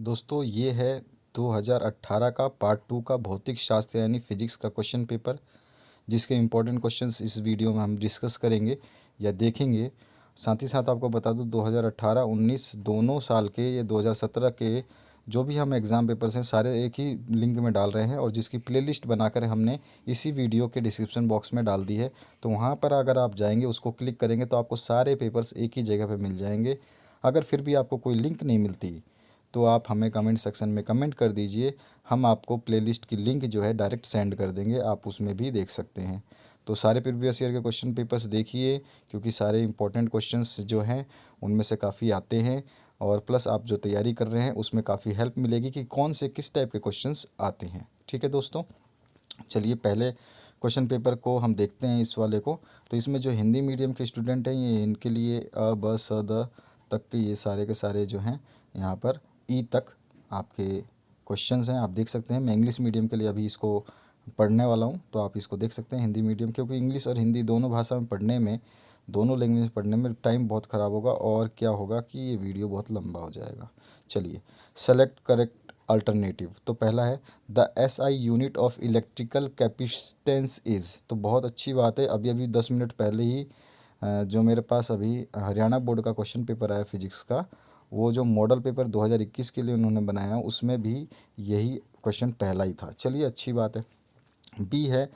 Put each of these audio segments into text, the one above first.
दोस्तों ये है 2018 का पार्ट 2 का भौतिक शास्त्र यानी फिजिक्स का क्वेश्चन पेपर, जिसके इम्पोर्टेंट क्वेश्चंस इस वीडियो में हम डिस्कस करेंगे या देखेंगे। साथ ही साथ आपको बता दूं 2018-19 दोनों साल के, ये 2017 के जो भी हम एग्ज़ाम पेपर्स हैं सारे एक ही लिंक में डाल रहे हैं, और जिसकी प्लेलिस्ट बनाकर हमने इसी वीडियो के डिस्क्रिप्शन बॉक्स में डाल दी है। तो वहाँ पर अगर आप जाएंगे, उसको क्लिक करेंगे तो आपको सारे पेपर्स एक ही जगह पर मिल जाएंगे। अगर फिर भी आपको कोई लिंक नहीं मिलती तो आप हमें कमेंट सेक्शन में कमेंट कर दीजिए, हम आपको प्लेलिस्ट की लिंक जो है डायरेक्ट सेंड कर देंगे, आप उसमें भी देख सकते हैं। तो सारे प्रीवियस ईयर के क्वेश्चन पेपर्स देखिए, क्योंकि सारे इंपॉर्टेंट क्वेश्चंस जो हैं उनमें से काफ़ी आते हैं, और प्लस आप जो तैयारी कर रहे हैं उसमें काफ़ी हेल्प मिलेगी कि कौन से किस टाइप के क्वेश्चंस आते हैं। ठीक है दोस्तों, चलिए पहले क्वेश्चन पेपर को हम देखते हैं इस वाले को। तो इसमें जो हिंदी मीडियम के स्टूडेंट हैं, ये इनके लिए अ ब स द तक के ये सारे के सारे जो हैं यहाँ पर ई तक आपके क्वेश्चंस हैं, आप देख सकते हैं। मैं इंग्लिश मीडियम के लिए अभी इसको पढ़ने वाला हूँ, तो आप इसको देख सकते हैं हिंदी मीडियम, क्योंकि इंग्लिश और हिंदी दोनों भाषा में पढ़ने में, दोनों लैंग्वेज पढ़ने में टाइम बहुत ख़राब होगा, और क्या होगा कि ये वीडियो बहुत लंबा हो जाएगा। चलिए, सेलेक्ट करेक्ट अल्टरनेटिव। तो पहला है the SI unit of electrical capacitance is. तो बहुत अच्छी बात है, अभी अभी 10 मिनट पहले ही जो मेरे पास अभी हरियाणा बोर्ड का क्वेश्चन पेपर आया फिजिक्स का, वो जो मॉडल पेपर 2021 के लिए उन्होंने बनाया उसमें भी यही क्वेश्चन पहला ही था। चलिए अच्छी बात है। बी है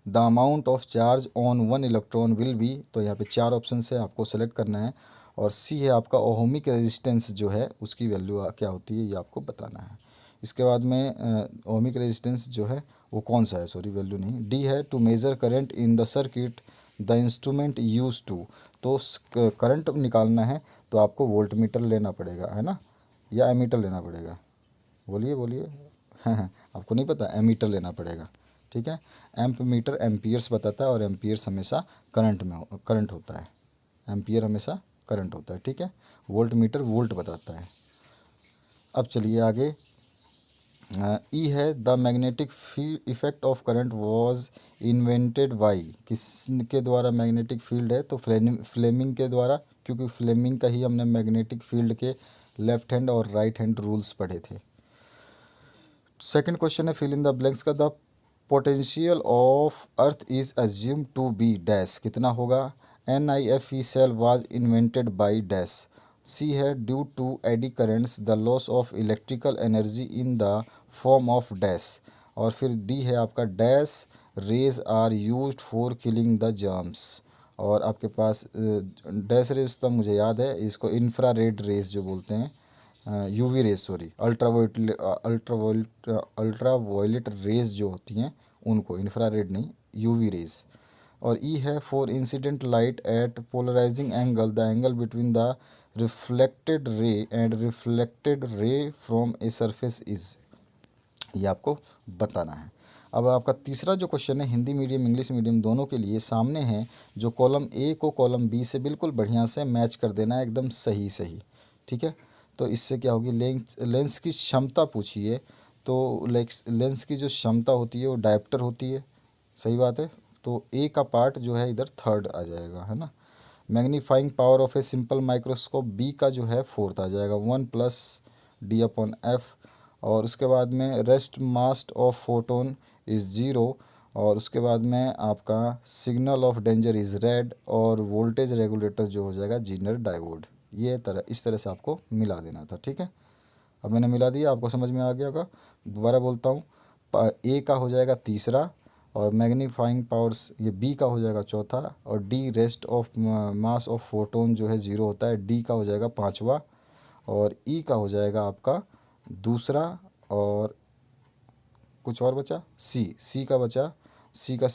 the amount of charge on one electron will be. तो यहाँ पे 4 ऑप्शन से आपको सेलेक्ट करना है। और सी है आपका ओहमिक रेजिस्टेंस जो है उसकी वैल्यू क्या होती है, ये आपको बताना है। इसके बाद में ओहमिक रेजिस्टेंस जो है वो कौन सा है, सॉरी वैल्यू नहीं। डी है to measure current in the circuit the instrument use to. तो करंट निकालना है तो आपको वोल्ट मीटर लेना पड़ेगा, है ना, या एमीटर लेना पड़ेगा। बोलिए बोलिए आपको नहीं पता, एमीटर लेना पड़ेगा। ठीक है, एम्प मीटर एम्पियर्स बताता है, और एम्पियर्स हमेशा करंट होता है। एम्पियर हमेशा करंट होता है। ठीक है, वोल्ट मीटर वोल्ट बताता है। अब चलिए आगे। ई है the magnetic effect of current was invented by. किसके द्वारा मैग्नेटिक फील्ड है, तो फ्लेमिंग के द्वारा, क्योंकि फ्लेमिंग का ही हमने मैग्नेटिक फील्ड के लेफ्ट हैंड और राइट हैंड रूल्स पढ़े थे। सेकंड क्वेश्चन है फिल इन द ब्लैंक्स का। The potential of earth is assume to be dash. कितना होगा। NiFe cell was invented by dash. C है due to eddy currents the loss of electrical energy in the form of dash. और फिर D है आपका dash rays are used for killing the germs. और आपके पास dash raise तो मुझे याद है, इसको इंफ्रारेड रेज जो बोलते हैं, UV rays, sorry ultraviolet rays जो होती हैं उनको, इंफ्रारेड नहीं, यूवी रेज। और ई है for incident light at polarising angle the angle between the reflected ray and reflected ray from a surface is. ये आपको बताना है। अब आपका तीसरा जो क्वेश्चन है हिंदी मीडियम इंग्लिश मीडियम दोनों के लिए सामने है, जो कॉलम ए को कॉलम बी से बिल्कुल बढ़िया से मैच कर देना है, एकदम सही सही। ठीक है, तो इससे क्या होगी, लेंस की क्षमता पूछिए, तो लेंस की जो क्षमता होती है वो डायप्टर होती है, सही बात है। तो ए का पार्ट जो है इधर थर्ड आ जाएगा, है ना। Magnifying power of a simple microscope B का जो है फोर्थ आ जाएगा, 1+D/F। और उसके बाद में rest mass of photon is zero. और उसके बाद में आपका signal of danger is red. और वोल्टेज रेगुलेटर जो हो जाएगा जीनर डायोड। ये इस तरह से आपको मिला देना था। ठीक है, अब मैंने मिला दिया, आपको समझ में आ गया होगा। दोबारा बोलता हूँ, ए का हो जाएगा तीसरा, और मैग्नीफाइंग पावर्स ये बी का हो जाएगा चौथा, और D rest of mass of photon जो है ज़ीरो होता है, डी का हो जाएगा पांचवा, और ई का हो जाएगा आपका दूसरा, और कुछ और बचा, सी का बचा, सी का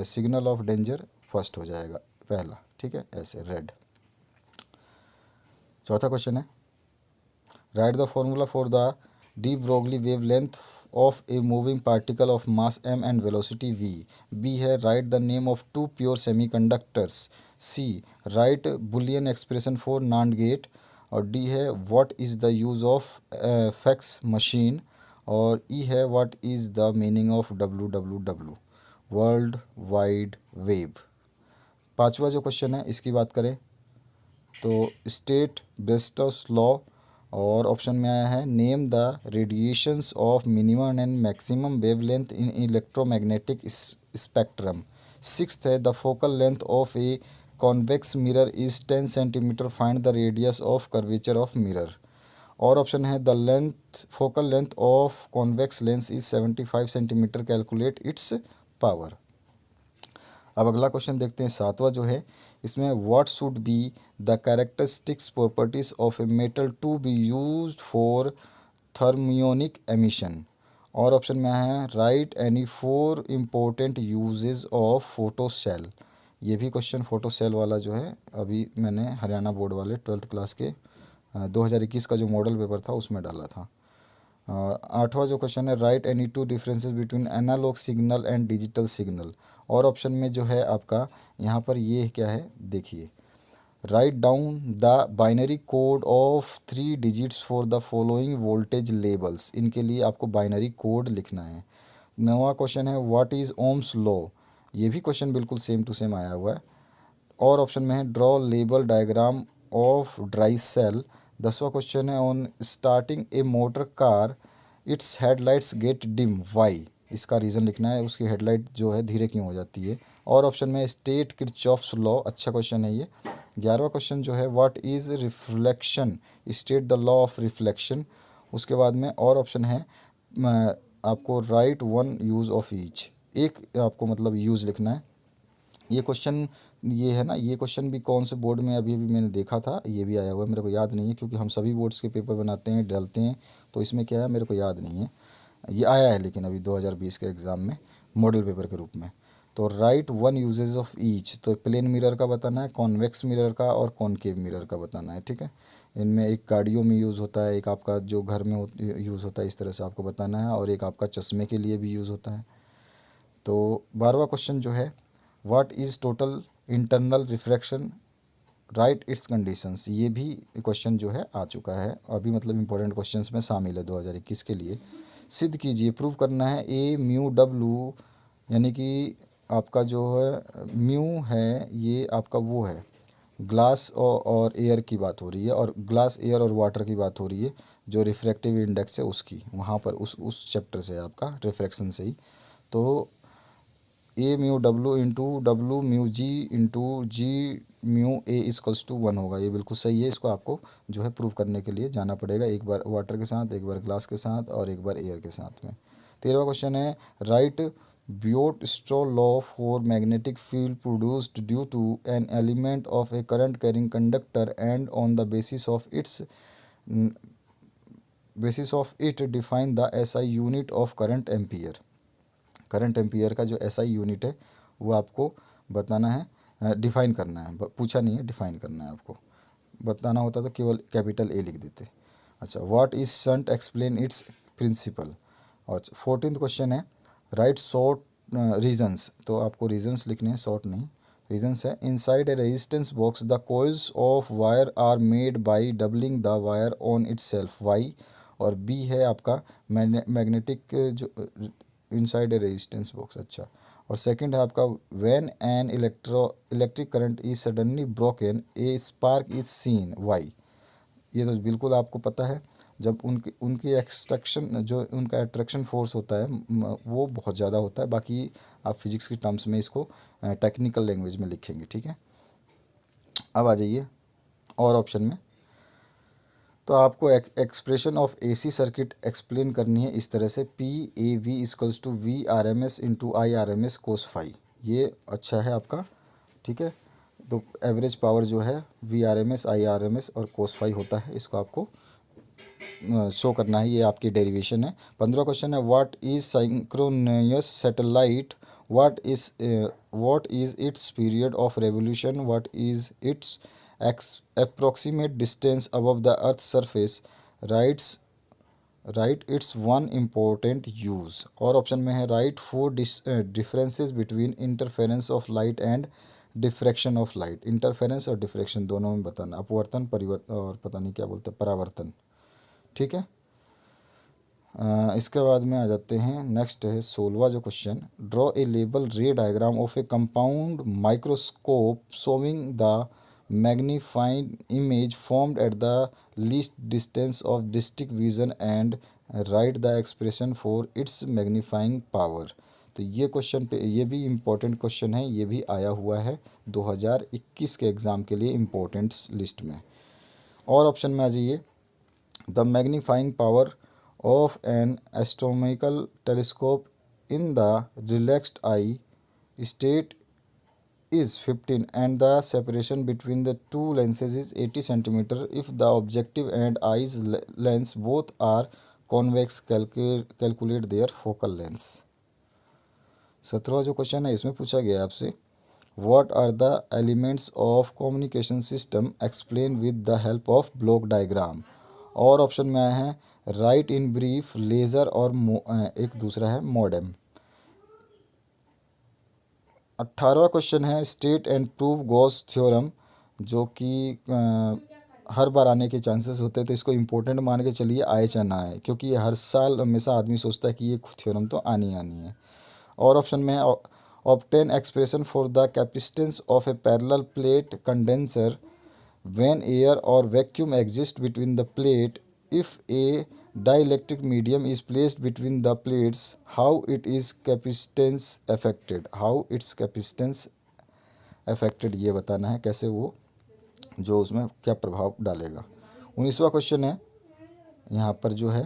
सिग्नल ऑफ डेंजर फर्स्ट हो जाएगा पहला। ठीक है, ऐसे रेड। चौथा क्वेश्चन है write the formula for the de Broglie wavelength of a moving particle of mass m and velocity v। B है write the name of two pure semiconductors. C write Boolean expression for not gate. और D है what is the use of fax machine. और E है what is the meaning of WWW, world wide web. पांचवा जो question है इसकी बात करें तो स्टेट ब्रेस्टोस लॉ और ऑप्शन में आया है name the radiations of minimum and maximum wavelength in electromagnetic spectrum. Sixth है the focal length of a convex mirror is 10 centimetre, find the radius of curvature of mirror. और option है the length focal length of convex lens is 75 centimetre, calculate its power. अब अगला question देखते हैं, सातवां जो है इसमें what should be the characteristics properties of a metal to be used for thermionic emission. और ऑप्शन में है write any four important uses of photo cell. ये भी क्वेश्चन फोटो सेल वाला जो है अभी मैंने हरियाणा बोर्ड वाले 12th क्लास के 2021 का जो मॉडल पेपर था उसमें डाला था। आठवां जो क्वेश्चन है write any two differences between analogue signal and digital signal. और ऑप्शन में जो है आपका यहाँ पर ये क्या है देखिए, write down the binary code of 3 digits for the following voltage labels. इनके लिए आपको बाइनरी कोड लिखना है। नौवां क्वेश्चन है व्हाट इज़ ओम्स लॉ। ये भी क्वेश्चन बिल्कुल सेम टू सेम आया हुआ है। और ऑप्शन में है draw label diagram of dry cell. 10वां क्वेश्चन है on starting a motor car its headlights get dim why. इसका रीज़न लिखना है, उसकी हेडलाइट जो है धीरे क्यों हो जाती है। और ऑप्शन में स्टेट किरचॉफ्स लॉ, अच्छा क्वेश्चन है ये। 11वां क्वेश्चन जो है what is reflection, state the law of reflection. उसके बाद में और ऑप्शन है आपको right one use of each, एक आपको मतलब यूज़ लिखना है। ये क्वेश्चन ये है ना, ये क्वेश्चन भी कौन से बोर्ड में अभी अभी मैंने देखा था, ये भी आया हुआ है, मेरे को याद नहीं है क्योंकि हम सभी बोर्ड्स के पेपर बनाते हैं डालते हैं, तो इसमें क्या है मेरे को याद नहीं है। ये आया है लेकिन अभी 2020 के एग्ज़ाम में मॉडल पेपर के रूप में। तो right one uses of each, तो प्लेन मिरर का बताना है, कॉन्वेक्स मिरर का और कॉनकेव मिरर का बताना है, ठीक है। इनमें एक गाड़ियों में यूज़ होता है, एक आपका जो घर में यूज़ होता है, इस तरह से आपको बताना है, और एक आपका चश्मे के लिए भी यूज़ होता है। तो 12वां क्वेश्चन जो है what is total internal refraction, right it's conditions. ये भी क्वेश्चन जो है आ चुका है अभी, मतलब इंपॉर्टेंट क्वेश्चंस में शामिल है 2021 के लिए। सिद्ध कीजिए, प्रूव करना है ए म्यू डब्लू, यानी कि आपका जो है म्यू है ये आपका वो है ग्लास और एयर की बात हो रही है, और ग्लास एयर और वाटर की बात हो रही है, जो रिफ्रैक्टिव इंडेक्स है उसकी, वहाँ पर उस चैप्टर से आपका रिफ्रैक्शन से ही। तो A mu W into W mu G into G mu A equals to 1 होगा। ये बिल्कुल सही है, इसको आपको जो है प्रूव करने के लिए जाना पड़ेगा, एक बार वाटर के साथ, एक बार ग्लास के साथ, और एक बार एयर के साथ में। 13वां क्वेश्चन है राइट ब्योट स्ट्रो law for magnetic field produced due to an element of a current carrying conductor and on the basis of it define the SI unit of current ampere. Current ampere का जो SI unit है वो आपको बताना है, define करना है, पूछा नहीं है, डिफाइन करना है आपको। बताना होता तो केवल कैपिटल ए लिख देते। अच्छा, what is shunt, explain its principle. और 14th क्वेश्चन है राइट शॉर्ट रीजंस, तो आपको रीजंस लिखने हैं, शॉर्ट नहीं। रीजंस है inside a resistance box the coils of wire are made by doubling the wire on itself, why. और B है आपका मैग्नेटिक जो इनसाइड ए रेजिस्टेंस बॉक्स, अच्छा। और सेकंड है आपका when an electric current is suddenly broken a spark is seen, why. ये तो बिल्कुल आपको पता है, जब उनकी उनकी एक्सट्रैक्शन जो उनका अट्रैक्शन फोर्स होता है वो बहुत ज़्यादा होता है। बाकी आप फिजिक्स की टर्म्स में इसको टेक्निकल लैंग्वेज में लिखेंगे, ठीक है। अब आ जाइए और ऑप्शन में, तो आपको expression of AC circuit explain करनी है इस तरह से, P A V equals to V R M S into I R M S cos phi. ये अच्छा है आपका, ठीक है। तो एवरेज पावर जो है V R M S I R M S और कोस फाई होता है, इसको आपको शो करना है, ये आपकी डेरिवेशन है। 15वां क्वेश्चन है what is synchronous satellite, what is it's period of revolution, what is it's approximate distance above the earth's surface, right it's one important use. और ऑप्शन में है right four differences between interference of light and diffraction of light. Interference और diffraction दोनों में बताना, अपवर्तन परिवर्तन और पता नहीं क्या बोलते हैं परावर्तन, ठीक है। इसके बाद में आ जाते हैं, नेक्स्ट है 16वां जो क्वेश्चन, ड्रॉ ए लेबल रे diagram of A compound microscope showing the magnifying image formed at the least distance of district vision and right the expression for its magnifying power. तो ये क्वेश्चन पे ये भी important question है, ये भी आया हुआ है 2021 के एग्ज़ाम के लिए इम्पोर्टेंट्स लिस्ट में। और ऑप्शन में आ जाइए, the magnifying power of N astronomical telescope in the relaxed I state is 15 and the separation between the two lenses is 80 centimeter if the objective and eyes lens both are convex. Calculate their focal length। 17वां जो question है इसमें पूछा गया आपसे, what are the elements of communication system explain with the help of block diagram. और option में आया है राइट इन ब्रीफ, लेज़र और एक दूसरा है मॉडेम। 18वां क्वेश्चन है state and prove Gauss theorem, जो कि हर बार आने के चांसेस होते हैं, तो इसको इम्पोर्टेंट मान के चलिए आए चाहे ना आए, क्योंकि ये हर साल हमेशा आदमी सोचता है कि ये थ्योरम तो आनी है। और ऑप्शन में है obtain expression for the capacitance of a parallel plate condenser when air और vacuum exist between the plate if a dielectric medium is placed between the plates, how its capacitance affected, ये बताना है कैसे वो जो उसमें क्या प्रभाव डालेगा। 19वां क्वेश्चन है यहाँ पर जो है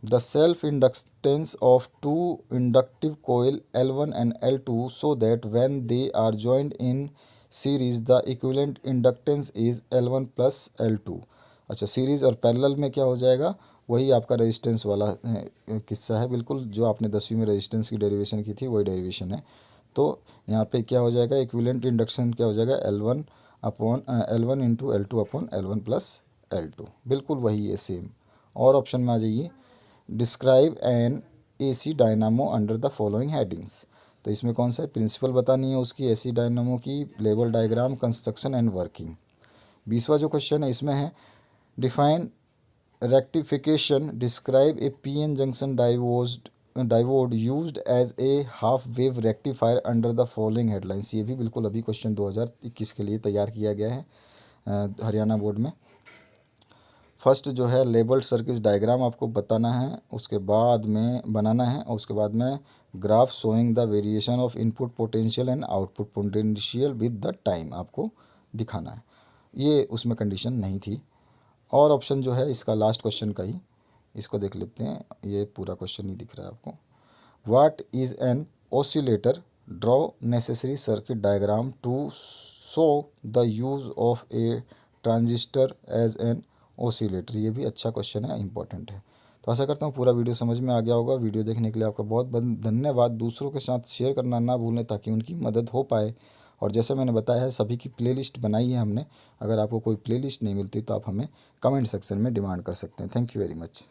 the self inductance of two inductive coil L1 and L2 so that when they are joined in series the equivalent inductance is L1 plus L2। अच्छा, सीरीज़ और पैरेलल में क्या हो जाएगा, वही आपका रेजिस्टेंस वाला किस्सा है, बिल्कुल जो आपने 10वीं में रेजिस्टेंस की डेरिवेशन की थी वही डेरिवेशन है। तो यहाँ पे क्या हो जाएगा, इक्विवेलेंट इंडक्शन क्या हो जाएगा, L1 into L2 upon L1 plus L2, बिल्कुल वही है सेम। और ऑप्शन में आ जाइए describe an AC dynamo under the following headings. तो इसमें कौन सा प्रिंसिपल बतानी है उसकी, AC डायनामो की, लेवल डायग्राम, कंस्ट्रक्शन एंड वर्किंग। 20वां जो क्वेश्चन है इसमें है define rectification, describe a PN junction diode used as a half wave rectifier under the following headlines. ये भी बिल्कुल अभी क्वेश्चन 2021 के लिए तैयार किया गया है हरियाणा बोर्ड में। फर्स्ट जो है लेबल्ड सर्किट डायग्राम आपको बताना है, उसके बाद में बनाना है, और उसके बाद में graph showing the variation of input potential and output potential with the time आपको दिखाना है। ये उसमें कंडीशन नहीं थी। और ऑप्शन जो है इसका लास्ट क्वेश्चन का ही, इसको देख लेते हैं, ये पूरा क्वेश्चन नहीं दिख रहा है आपको। What is an oscillator, draw necessary circuit diagram to show the use of a transistor as an oscillator. ये भी अच्छा क्वेश्चन है, इंपॉर्टेंट है। तो आशा करता हूँ पूरा वीडियो समझ में आ गया होगा। वीडियो देखने के लिए आपका बहुत बहुत धन्यवाद। दूसरों के साथ शेयर करना ना भूलें ताकि उनकी मदद हो पाए। और जैसे मैंने बताया है सभी की प्लेलिस्ट बनाई है हमने, अगर आपको कोई प्लेलिस्ट नहीं मिलती तो आप हमें कमेंट सेक्शन में डिमांड कर सकते हैं। Thank you very much.